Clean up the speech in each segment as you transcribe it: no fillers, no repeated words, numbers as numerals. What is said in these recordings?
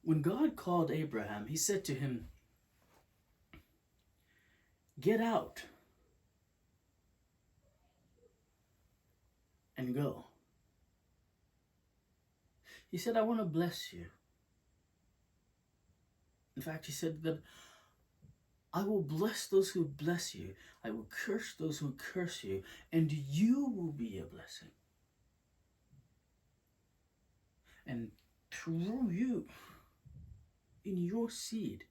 When God called Abraham, he said to him, "Get out and go." He said, "I want to bless you." In fact, he said that I will bless those who bless you. I will curse those who curse you, and you will be a blessing. And through you, in your seed,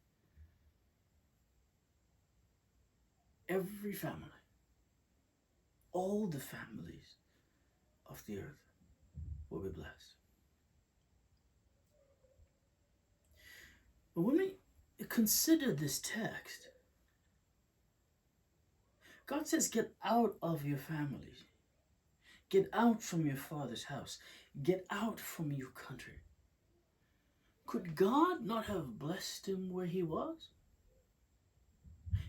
every family, all the families of the earth will be blessed. But when we consider this text, God says, get out of your family. Get out from your father's house. Get out from your country. Could God not have blessed him where he was?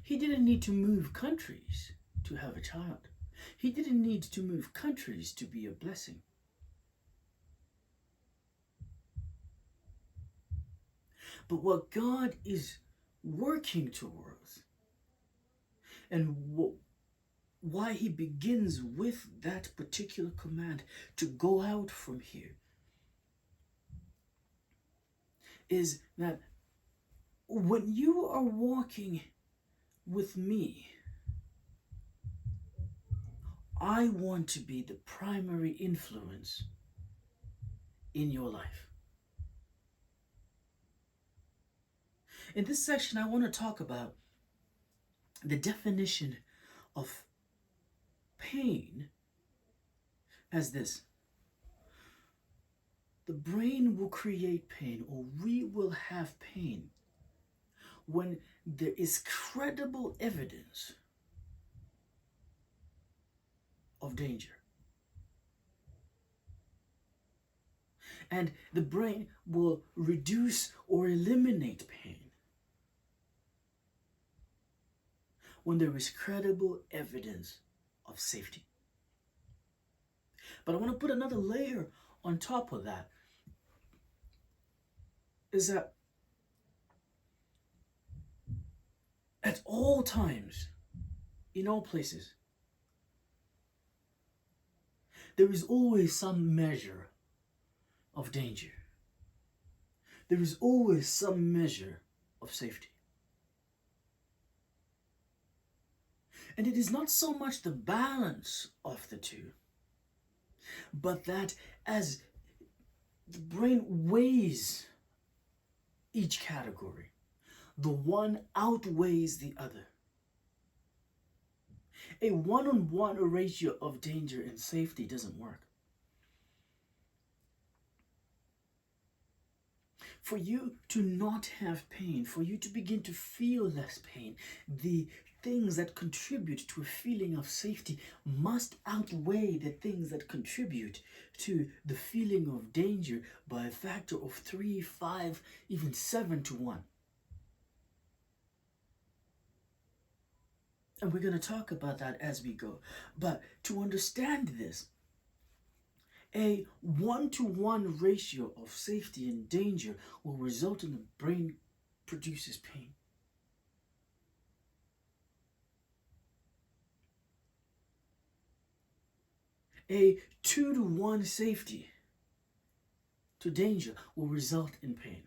He didn't need to move countries to have a child. He didn't need to move countries to be a blessing. But what God is working towards, and why he begins with that particular command to go out from here, is that when you are walking with me, I want to be the primary influence in your life. In this section, I want to talk about the definition of pain as this: the brain will create pain, or we will have pain, when there is credible evidence of danger. And the brain will reduce or eliminate pain when there is credible evidence of safety. But I want to put another layer on top of that, is that at all times, in all places, there is always some measure of danger. There is always some measure of safety. And it is not so much the balance of the two, but that as the brain weighs each category, the one outweighs the other. A one-on-one ratio of danger and safety doesn't work. For you to not have pain, for you to begin to feel less pain, the things that contribute to a feeling of safety must outweigh the things that contribute to the feeling of danger by a factor of 3, 5, even 7 to 1. And we're going to talk about that as we go. But to understand this, a 1-to-1 ratio of safety and danger will result in the brain produces pain. A 2-to-1 safety to danger will result in pain.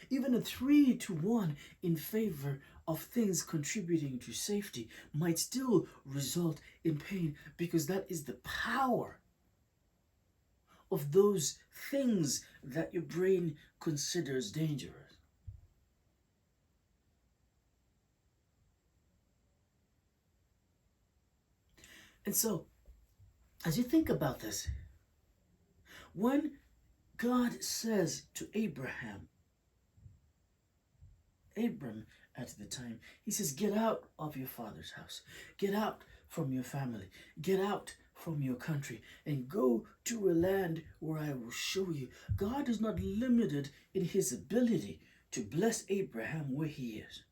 Even a 3-to-1 in favor of things contributing to safety might still result in pain, because that is the power of those things that your brain considers dangerous. And so, as you think about this, when God says to Abram at the time, he says, get out of your father's house, get out from your family, get out from your country, and go to a land where I will show you. God is not limited in his ability to bless Abraham where he is,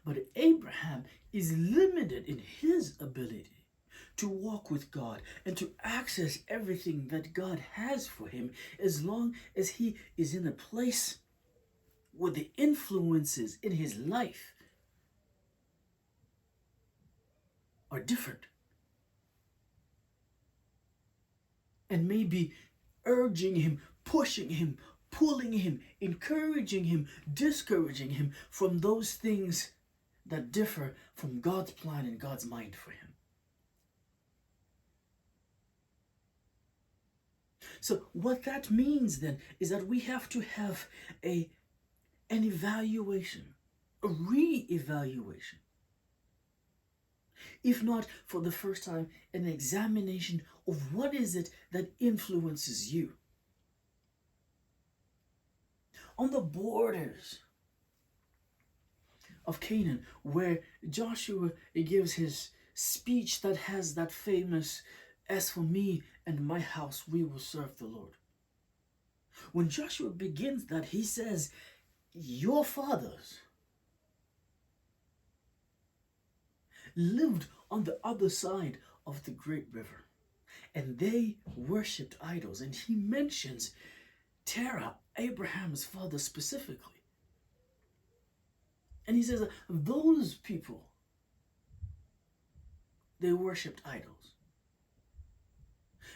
but Abraham is limited in his ability to walk with God and to access everything that God has for him, as long as he is in a place where the influences in his life are different and maybe urging him, pushing him, pulling him, encouraging him, discouraging him from those things that differ from God's plan and God's mind for him. So what that means then is that we have to have an evaluation, a re-evaluation. If not for the first time, an examination of what is it that influences you. On the borders of Canaan, where Joshua gives his speech that has that famous, "As for me and my house, we will serve the Lord." When Joshua begins that, he says, your fathers lived on the other side of the great river, and they worshipped idols. And he mentions Terah, Abraham's father, specifically. And he says, those people, they worshipped idols.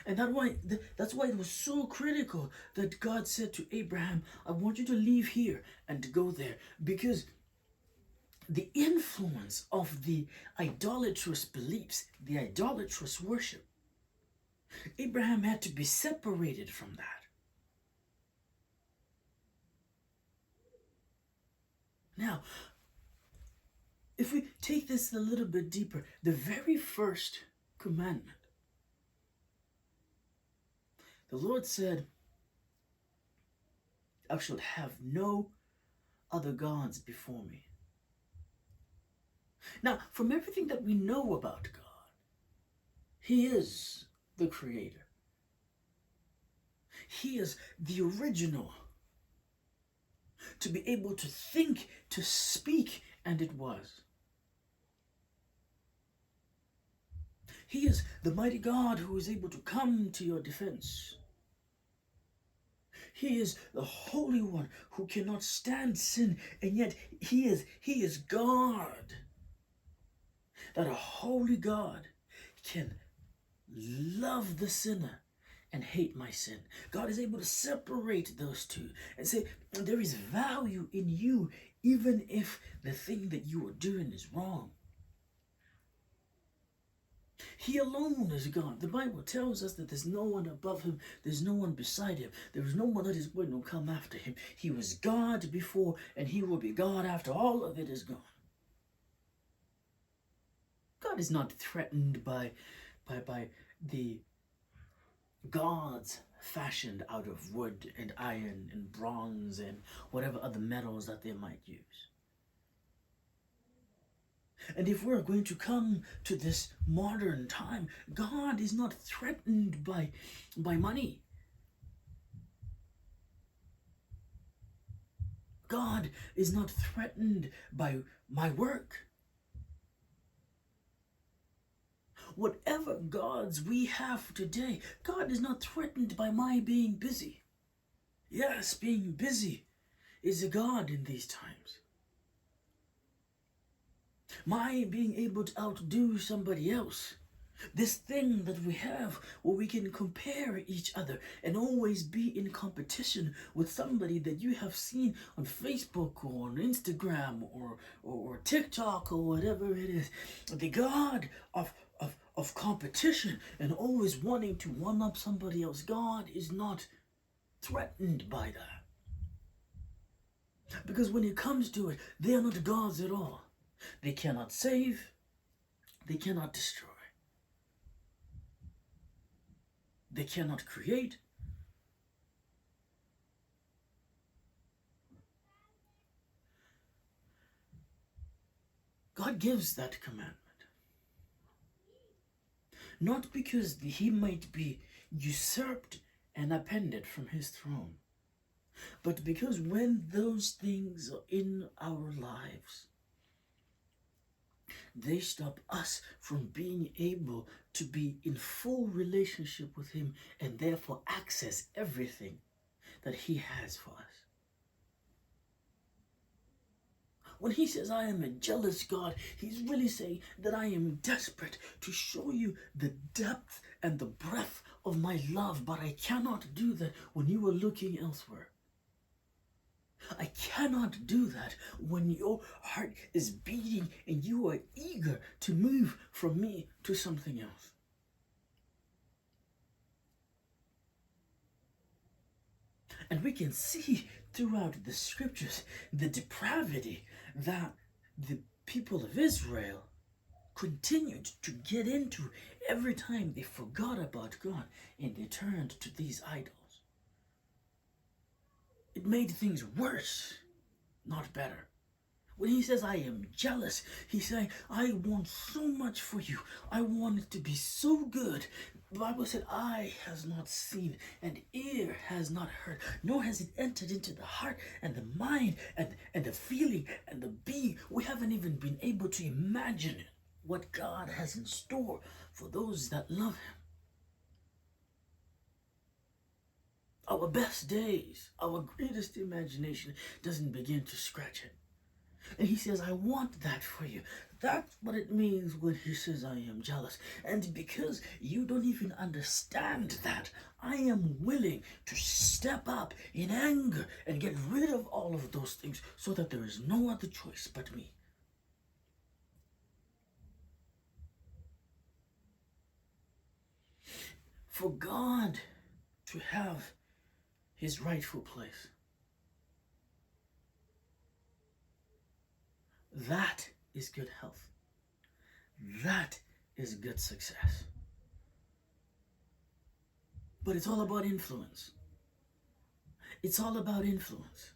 And that's why it was so critical that God said to Abraham, I want you to leave here and to go there, because the influence of the idolatrous beliefs, the idolatrous worship, Abraham had to be separated from that. Now, if we take this a little bit deeper, the very first commandment, the Lord said, "Thou shalt have no other gods before me." Now, from everything that we know about God, He is the Creator. He is the original. To be able to think, to speak, and it was. He is the mighty God who is able to come to your defense. He is the Holy One who cannot stand sin, and yet He is God. That a holy God can love the sinner and hate my sin. God is able to separate those two and say, there is value in you, even if the thing that you are doing is wrong. He alone is God. The Bible tells us that there's no one above Him, there's no one beside Him, there is no one that is going to come after Him. He was God before, and He will be God after all of it is gone. God is not threatened by the gods fashioned out of wood and iron and bronze and whatever other metals that they might use. And if we're going to come to this modern time, God is not threatened by money. God is not threatened by my work. Whatever gods we have today, God is not threatened by my being busy. Yes, being busy is a god in these times. My being able to outdo somebody else, this thing that we have where we can compare each other and always be in competition with somebody that you have seen on Facebook or on Instagram or TikTok or whatever it is. The god of competition and always wanting to one-up somebody else. God is not threatened by that. Because when it comes to it, they are not gods at all. They cannot save. They cannot destroy. They cannot create. God gives that commandment. Not because He might be usurped and appended from His throne, but because when those things are in our lives, they stop us from being able to be in full relationship with Him and therefore access everything that He has for us. When He says, I am a jealous God, He's really saying that I am desperate to show you the depth and the breadth of my love, but I cannot do that when you are looking elsewhere. I cannot do that when your heart is beating and you are eager to move from me to something else. And we can see throughout the scriptures the depravity that the people of Israel continued to get into every time they forgot about God and they turned to these idols. It made things worse, not better. When He says, I am jealous, He's saying, I want so much for you. I want it to be so good. The Bible said, eye has not seen and ear has not heard, nor has it entered into the heart and the mind and the feeling and the being. We haven't even been able to imagine what God has in store for those that love Him. Our best days, our greatest imagination doesn't begin to scratch it. And He says, I want that for you. That's what it means when He says, I am jealous. And because you don't even understand that, I am willing to step up in anger and get rid of all of those things so that there is no other choice but me. For God to have His rightful place, that is good health. That is good success. But it's all about influence. It's all about influence.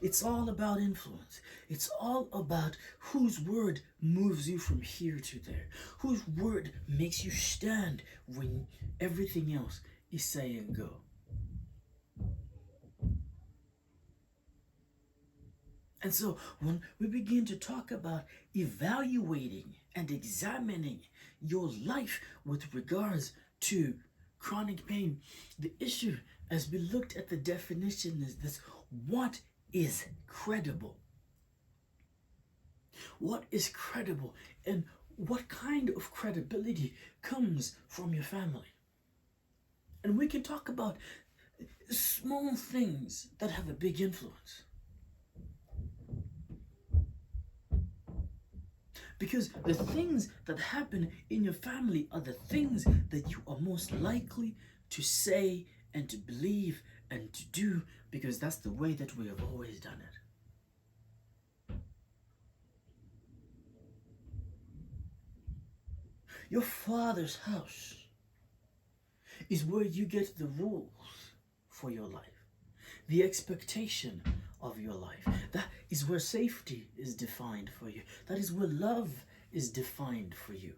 It's all about influence. It's all about whose word moves you from here to there. Whose word makes you stand when everything else is saying go. And so when we begin to talk about evaluating and examining your life with regards to chronic pain, the issue, as we looked at the definition, is this: what is credible? What is credible, and what kind of credibility comes from your family? And we can talk about small things that have a big influence. Because the things that happen in your family are the things that you are most likely to say and to believe and to do, because that's the way that we have always done it. Your father's house is where you get the rules for your life, the expectation of your life. That is where safety is defined for you. That is where love is defined for you.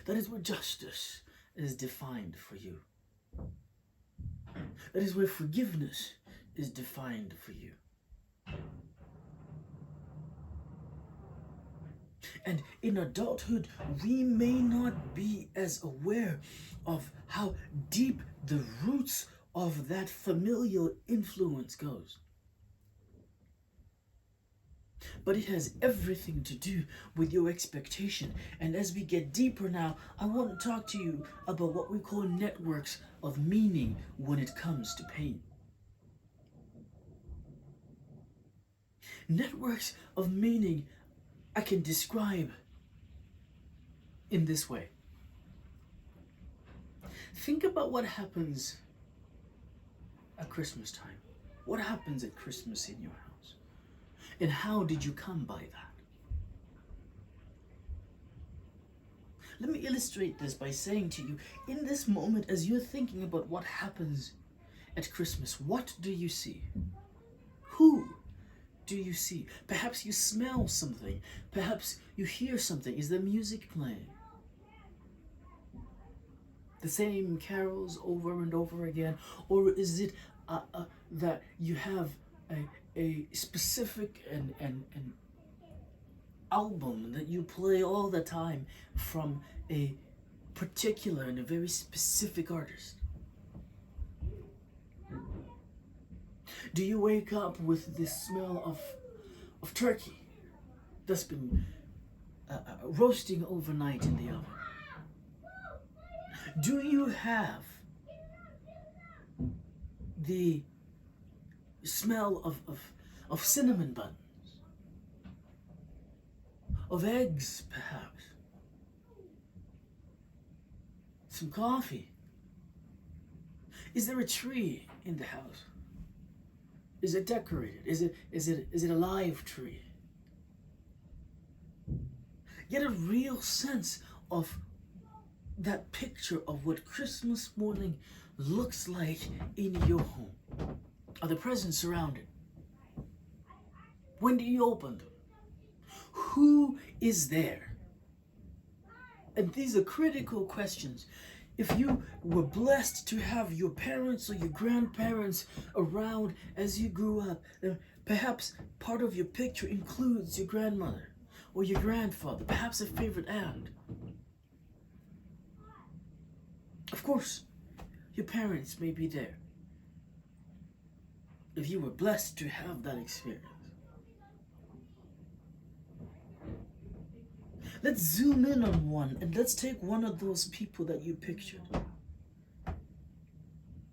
That is where justice is defined for you. That is where forgiveness is defined for you. And in adulthood, we may not be as aware of how deep the roots of that familial influence goes. But it has everything to do with your expectation. And as we get deeper now, I want to talk to you about what we call networks of meaning when it comes to pain. Networks of meaning I can describe in this way. Think about what happens at Christmas time. What happens at Christmas in your house? And how did you come by that? Let me illustrate this by saying to you, in this moment, as you're thinking about what happens at Christmas, what do you see? Who do you see? Perhaps you smell something. Perhaps you hear something. Is there music playing? The same carols over and over again? Or is it that you have a specific and album that you play all the time from a particular and a very specific artist? Do you wake up with the smell of turkey that's been roasting overnight in the oven? Do you have the smell of cinnamon buns? Of eggs, perhaps? Some coffee? Is there a tree in the house? Is it decorated? Is it a live tree? Get a real sense of that picture of what Christmas morning looks like in your home. Are the presents surrounded? When do you open them? Who is there? And these are critical questions. If you were blessed to have your parents or your grandparents around as you grew up, then perhaps part of your picture includes your grandmother or your grandfather, perhaps a favorite aunt. Of course, your parents may be there. If you were blessed to have that experience. Let's zoom in on one and let's take one of those people that you pictured.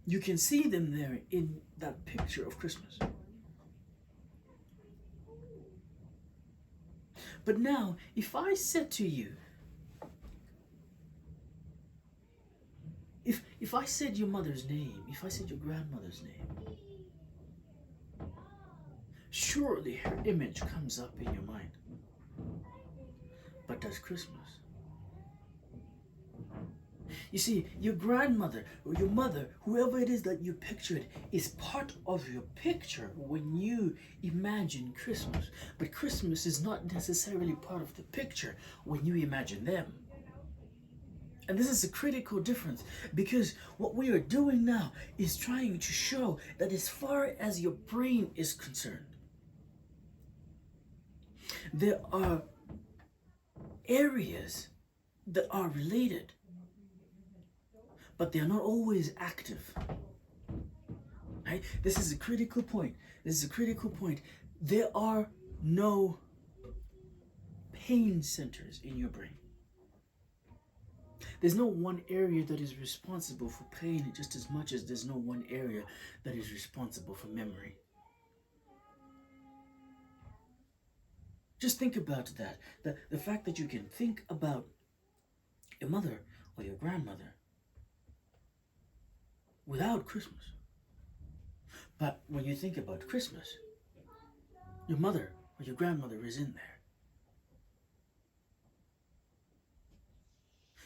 You can see them there in that picture of Christmas. But now, if I said to you, if I said your mother's name, if I said your grandmother's name, surely her image comes up in your mind. But does Christmas? You see, your grandmother or your mother, whoever it is that you pictured, is part of your picture when you imagine Christmas. But Christmas is not necessarily part of the picture when you imagine them. And this is a critical difference, because what we are doing now is trying to show that as far as your brain is concerned, there are areas that are related, but they are not always active. Right? This is a critical point. This is a critical point. There are no pain centers in your brain. There's no one area that is responsible for pain just as much as there's no one area that is responsible for memory. Just think about that. The fact that you can think about your mother or your grandmother without Christmas. But when you think about Christmas, your mother or your grandmother is in there.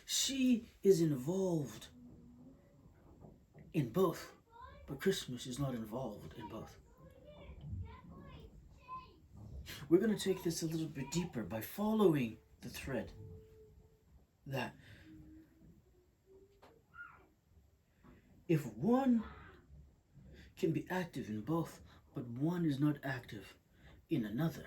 She is involved in both, but Christmas is not involved in both. We're going to take this a little bit deeper by following the thread that if one can be active in both, but one is not active in another,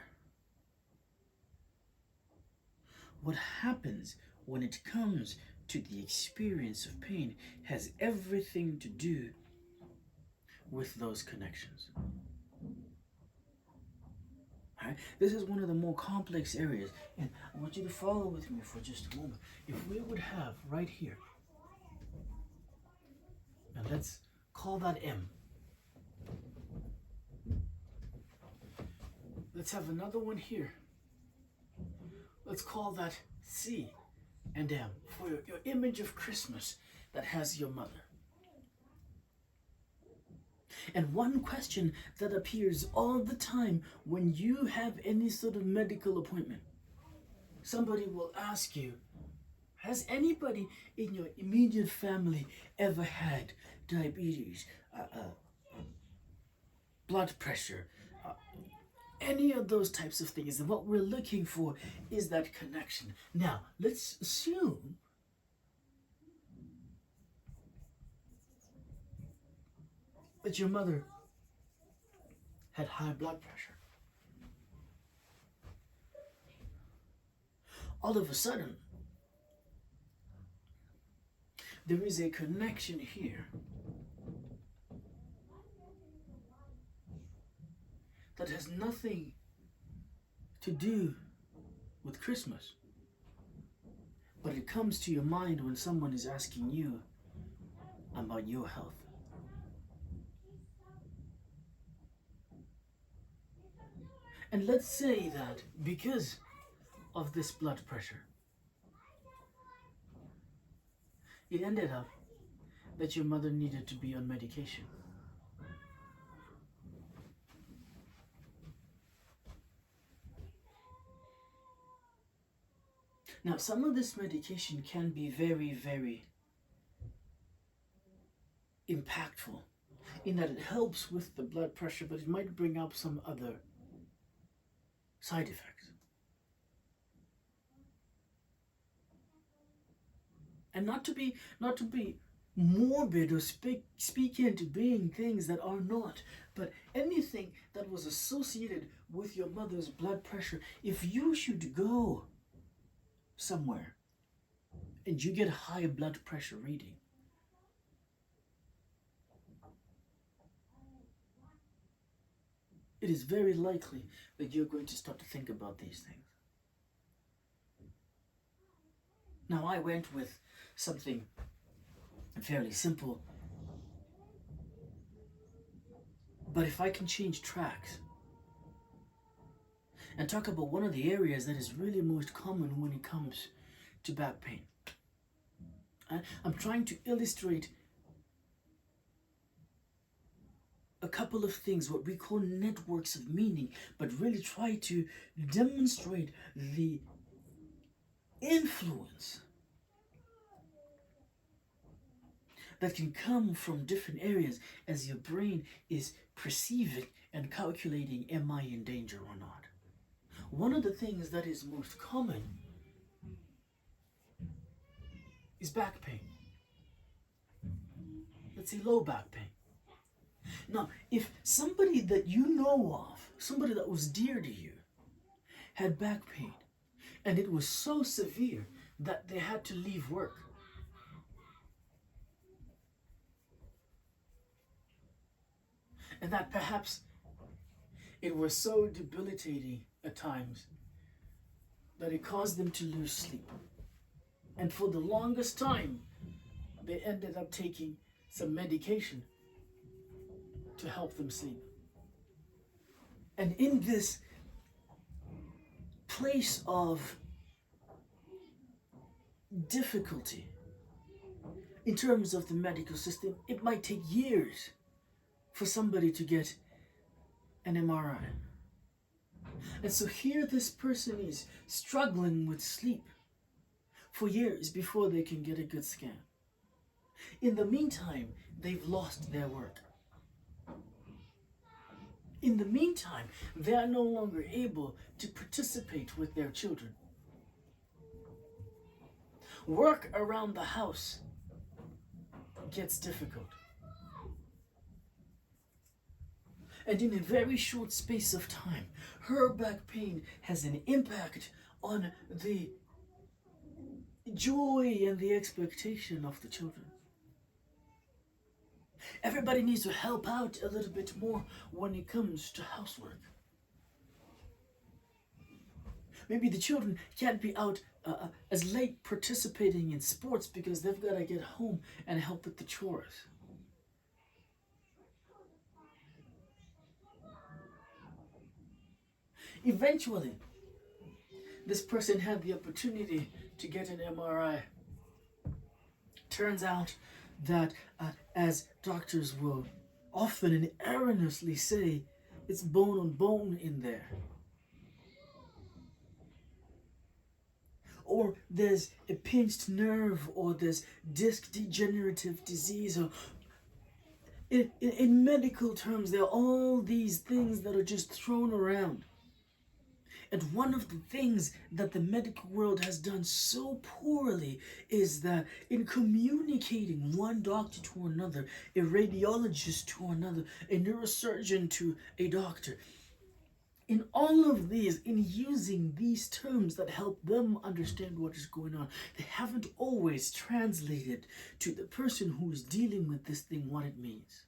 what happens when it comes to the experience of pain has everything to do with those connections. Right? This is one of the more complex areas, and I want you to follow with me for just a moment. If we would have right here, and let's call that M. Let's have another one here. Let's call that C and M for your image of Christmas that has your mother. And one question that appears all the time when you have any sort of medical appointment, somebody will ask you, has anybody in your immediate family ever had diabetes, blood pressure, any of those types of things? And what we're looking for is that connection. Now, let's assume that your mother had high blood pressure. all of a sudden, there is a connection here that has nothing to do with Christmas. But it comes to your mind when someone is asking you about your health. And let's say that because of this blood pressure, it ended up that your mother needed to be on medication. Now, some of this medication can be very, very impactful in that it helps with the blood pressure, but it might bring up some other side effects. And not to be morbid or speak into being things that are not, but anything that was associated with your mother's blood pressure, if you should go somewhere and you get a high blood pressure reading, it is very likely that you're going to start to think about these things. Now, I went with something fairly simple, but if I can change tracks and talk about one of the areas that is really most common when it comes to back pain, I'm trying to illustrate a couple of things, what we call networks of meaning, but really try to demonstrate the influence that can come from different areas as your brain is perceiving and calculating, am I in danger or not? One of the things that is most common is back pain. Let's say low back pain. Now, if somebody that you know of, somebody that was dear to you, had back pain, and it was so severe that they had to leave work, and that perhaps it was so debilitating at times that it caused them to lose sleep. And for the longest time, they ended up taking some medication to help them sleep. And in this place of difficulty, in terms of the medical system, it might take years for somebody to get an MRI. And so here this person is struggling with sleep for years before they can get a good scan. In the meantime, they've lost their work. In the meantime, they are no longer able to participate with their children. Work around the house gets difficult. And in a very short space of time, her back pain has an impact on the joy and the expectation of the children. Everybody needs to help out a little bit more when it comes to housework. Maybe the children can't be out as late participating in sports because they've got to get home and help with the chores. Eventually, this person had the opportunity to get an MRI. Turns out that, as doctors will often and erroneously say, it's bone on bone in there. Or there's a pinched nerve, or there's disc degenerative disease, or in medical terms, there are all these things that are just thrown around. And one of the things that the medical world has done so poorly is that in communicating one doctor to another, a radiologist to another, a neurosurgeon to a doctor, In all of these, in using these terms that help them understand what is going on, they haven't always translated to the person who is dealing with this thing what it means.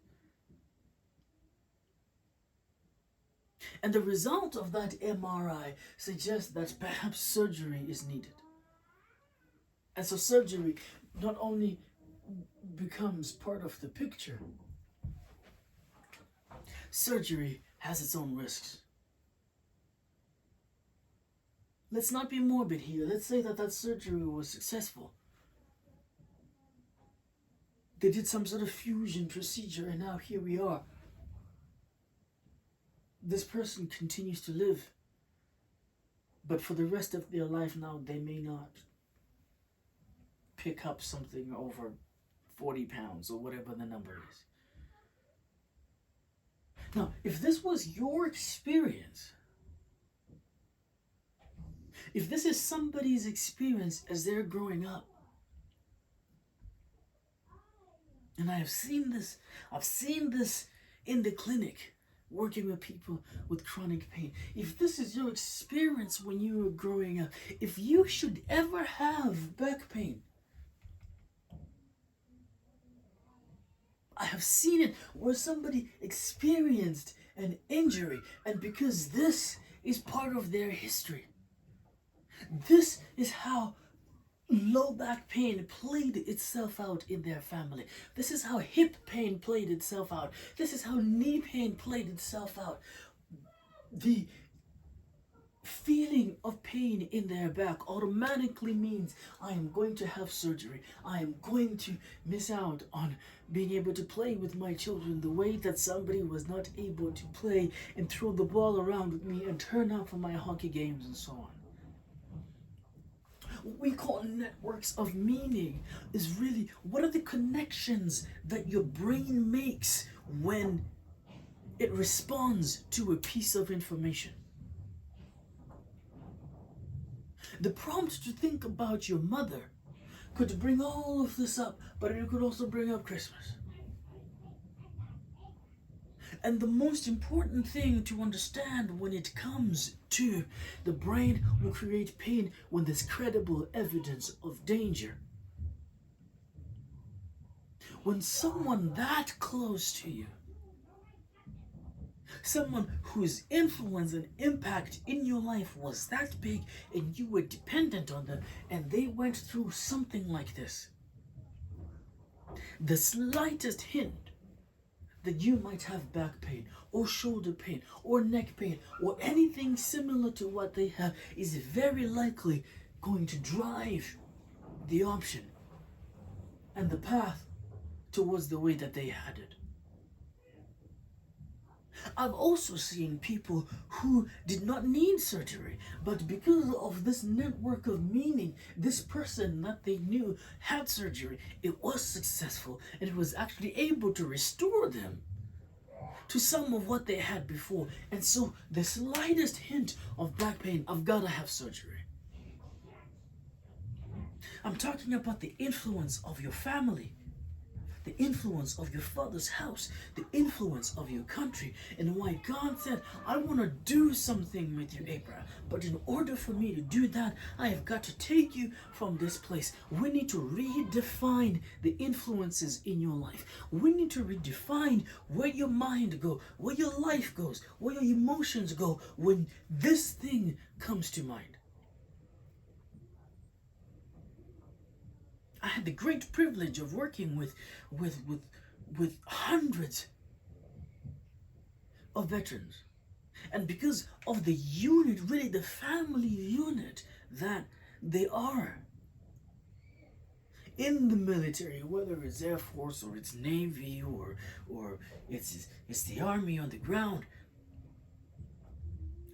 And the result of that MRI suggests that perhaps surgery is needed. And so surgery not only becomes part of the picture, surgery has its own risks. Let's not be morbid here. Let's say that surgery was successful. They did some sort of fusion procedure, and now here we are. This person continues to live, but for the rest of their life now, they may not pick up something over 40 pounds or whatever the number is. Now, if this was your experience, if this is somebody's experience as they're growing up, and I've seen this in the clinic, working with people with chronic pain. If this is your experience when you were growing up, if you should ever have back pain, I have seen it where somebody experienced an injury, and because this is part of their history, this is how low back pain played itself out in their family. This is how hip pain played itself out. This is how knee pain played itself out. The feeling of pain in their back automatically means I am going to have surgery. I am going to miss out on being able to play with my children the way that somebody was not able to play and throw the ball around with me and turn up for my hockey games and so on. What we call networks of meaning is really what are the connections that your brain makes when it responds to a piece of information. The prompt to think about your mother could bring all of this up, but it could also bring up Christmas. And the most important thing to understand when it comes to the brain will create pain when there's credible evidence of danger. When someone that close to you, someone whose influence and impact in your life was that big and you were dependent on them, and they went through something like this, the slightest hint that you might have back pain or shoulder pain or neck pain or anything similar to what they have is very likely going to drive the option and the path towards the way that they had it. I've also seen people who did not need surgery, but because of this network of meaning, this person that they knew had surgery, it was successful, and it was actually able to restore them to some of what they had before. And so the slightest hint of back pain, I've got to have surgery. I'm talking about the influence of your family, the influence of your father's house, the influence of your country, and why God said, I want to do something with you, Abram. But in order for me to do that, I have got to take you from this place. We need to redefine the influences in your life. We need to redefine where your mind goes, where your life goes, where your emotions go when this thing comes to mind. I had the great privilege of working with hundreds of veterans. And because of the unit, really the family unit that they are in the military, whether it's Air Force or it's Navy or it's the Army on the ground,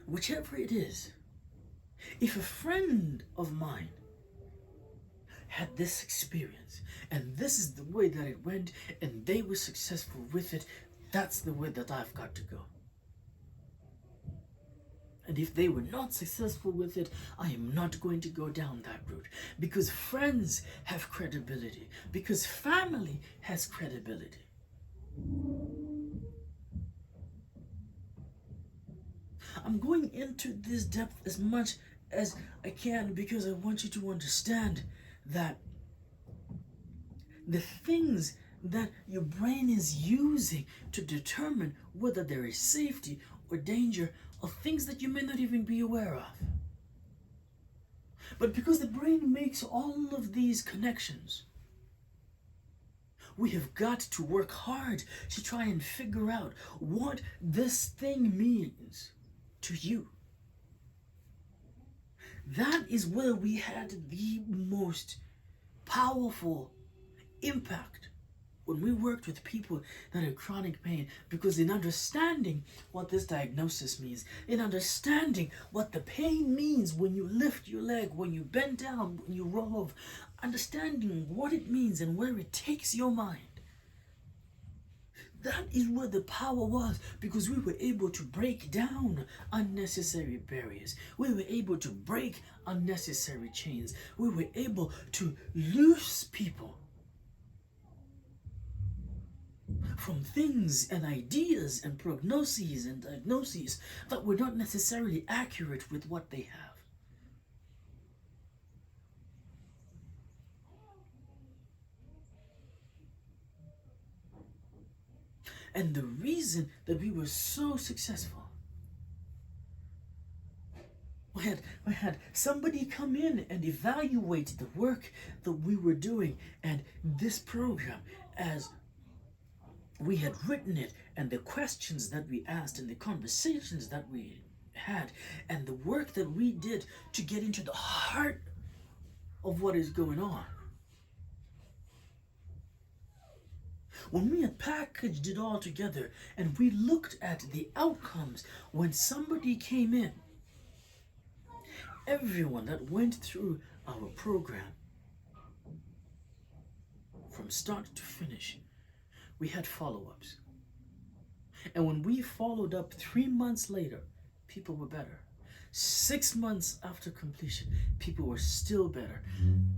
whichever it is, if a friend of mine had this experience and this is the way that it went and they were successful with it, that's the way that I've got to go. And if they were not successful with it, I am not going to go down that route, because friends have credibility, because family has credibility. I'm going into this depth as much as I can because I want you to understand that the things that your brain is using to determine whether there is safety or danger are things that you may not even be aware of. But because the brain makes all of these connections, we have got to work hard to try and figure out what this thing means to you. That is where we had the most powerful impact when we worked with people that had chronic pain, because in understanding what this diagnosis means, in understanding what the pain means when you lift your leg, when you bend down, when you roll over, understanding what it means and where it takes your mind, that is where the power was, because we were able to break down unnecessary barriers. We were able to break unnecessary chains. We were able to loose people from things and ideas and prognoses and diagnoses that were not necessarily accurate with what they have. And the reason that we were so successful, we had somebody come in and evaluate the work that we were doing and this program as we had written it, and the questions that we asked and the conversations that we had and the work that we did to get into the heart of what is going on. When we had packaged it all together and we looked at the outcomes when somebody came in, everyone that went through our program from start to finish, we had follow-ups. And when we followed up 3 months later, people were better. 6 months after completion, people were still better.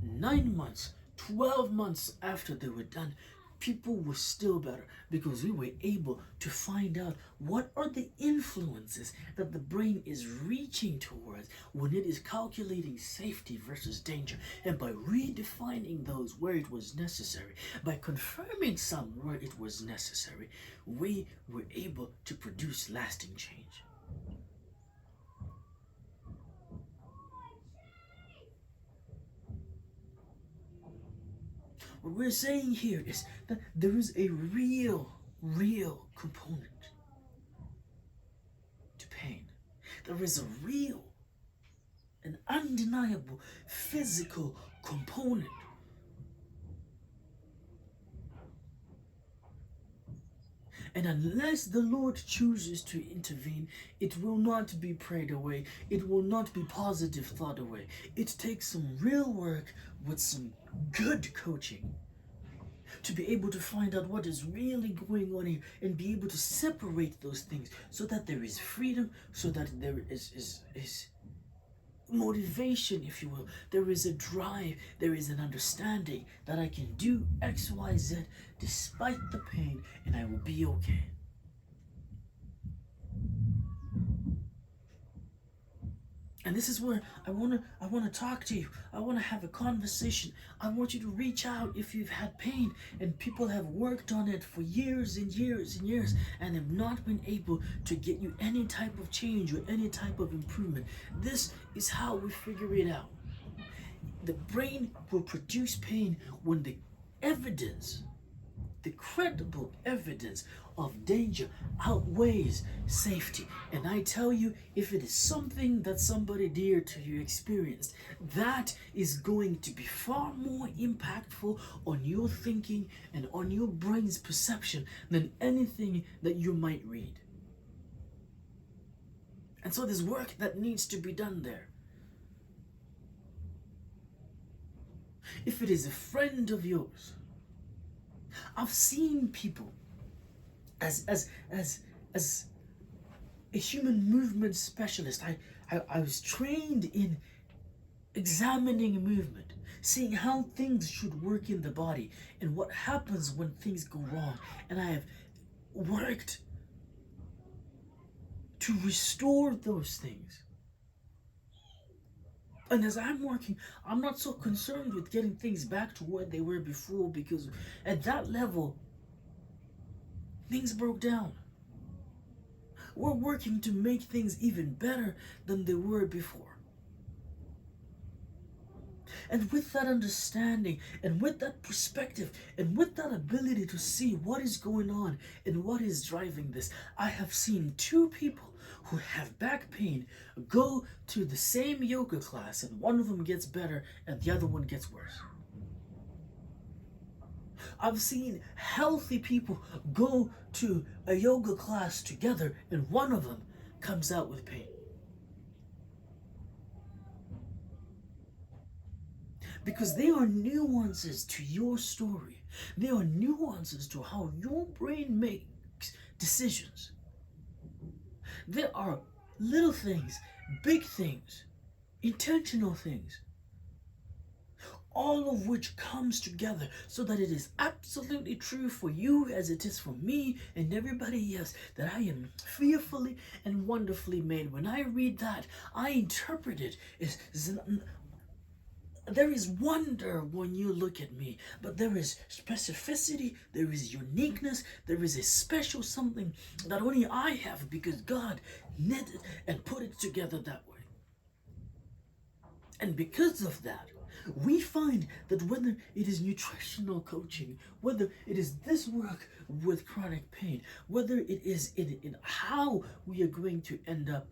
9 months, 12 months after they were done, people were still better, because we were able to find out what are the influences that the brain is reaching towards when it is calculating safety versus danger. And by redefining those where it was necessary, by confirming some where it was necessary, we were able to produce lasting change. What we're saying here is that there is a real component to pain. There is a real, an undeniable physical component. And unless the Lord chooses to intervene, it will not be prayed away. It will not be positive thought away. It takes some real work with some good coaching to be able to find out what is really going on here and be able to separate those things so that there is freedom, so that there is motivation, if you will. There is a drive, there is an understanding that I can do X, Y, Z despite the pain, and I will be okay. And this is where I want to talk to you. I want to have a conversation. I want you to reach out if you've had pain and people have worked on it for years and years and years and have not been able to get you any type of change or any type of improvement. This is how we figure it out. The brain will produce pain when the evidence, the credible evidence of danger outweighs safety. And I tell you, if it is something that somebody dear to you experienced, that is going to be far more impactful on your thinking and on your brain's perception than anything that you might read. And so there's work that needs to be done there. If it is a friend of yours, I've seen people as a human movement specialist. I was trained in examining movement, seeing how things should work in the body and what happens when things go wrong. And I have worked to restore those things. And as I'm working, I'm not so concerned with getting things back to where they were before, because at that level, things broke down. We're working to make things even better than they were before. And with that understanding, and with that perspective, and with that ability to see what is going on and what is driving this, I have seen two people who have back pain go to the same yoga class, and one of them gets better and the other one gets worse. I've seen healthy people go to a yoga class together and one of them comes out with pain. Because there are nuances to your story. There are nuances to how your brain makes decisions. There are little things, big things, intentional things, all of which comes together so that it is absolutely true for you as it is for me and everybody else, that I am fearfully and wonderfully made. When I read that, I interpret it as there is wonder when you look at me, but there is specificity, there is uniqueness, there is a special something that only I have, because God knit it and put it together that way. And because of that, we find that whether it is nutritional coaching, whether it is this work with chronic pain, whether it is in how we are going to end up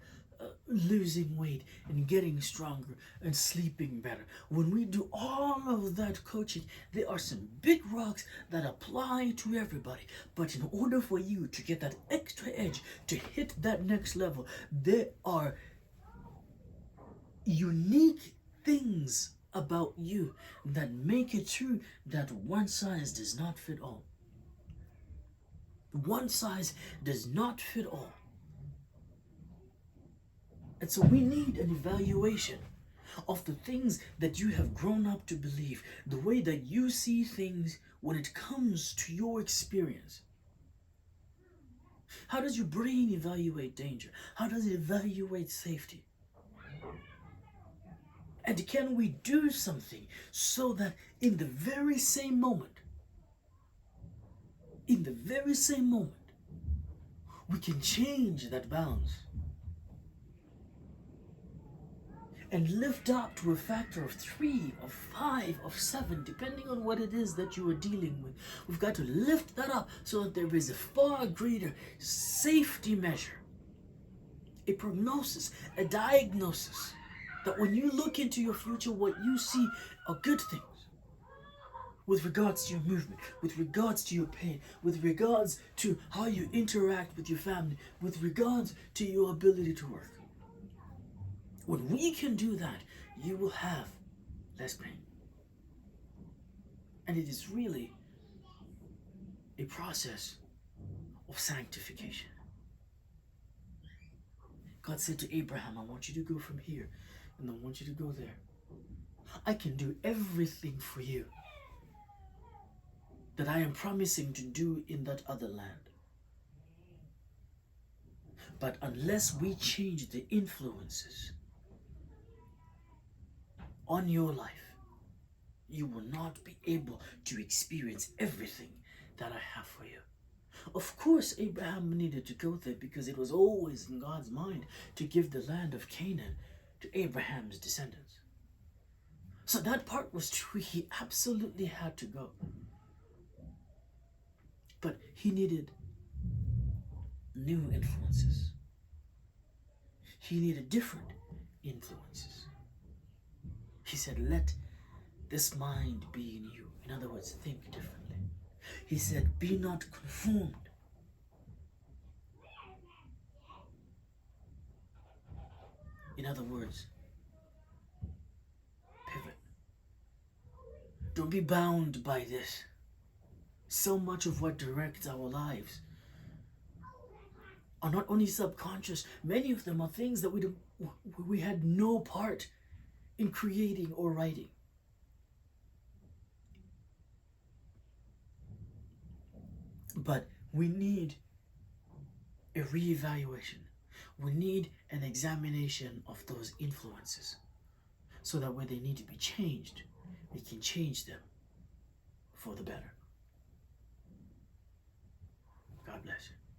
losing weight and getting stronger and sleeping better, when we do all of that coaching, there are some big rocks that apply to everybody. But in order for you to get that extra edge, to hit that next level, there are unique things about you that make it true that one size does not fit all. One size does not fit all. And so we need an evaluation of the things that you have grown up to believe, the way that you see things when it comes to your experience. How does your brain evaluate danger? How does it evaluate safety? And can we do something so that in the very same moment, we can change that balance and lift up to a factor of 3, of 5, of 7, depending on what it is that you are dealing with. We've got to lift that up so that there is a far greater safety measure, a prognosis, a diagnosis, that when you look into your future, what you see are good things. With regards to your movement, with regards to your pain, with regards to how you interact with your family, with regards to your ability to work. When we can do that, you will have less pain. And it is really a process of sanctification. God said to Abraham, I want you to go from here, and I want you to go there. I can do everything for you that I am promising to do in that other land. But unless we change the influences on your life, you will not be able to experience everything that I have for you. Of course, Abraham needed to go there because it was always in God's mind to give the land of Canaan to Abraham's descendants. So that part was true. He absolutely had to go. But he needed new influences. He needed different influences. He said, let this mind be in you. In other words, think differently. He said, be not conformed. In other words, pivot. Don't be bound by this. So much of what directs our lives are not only subconscious, many of them are things that we had no part in creating or writing. But we need a reevaluation. We need an examination of those influences so that when they need to be changed, we can change them for the better. God bless you.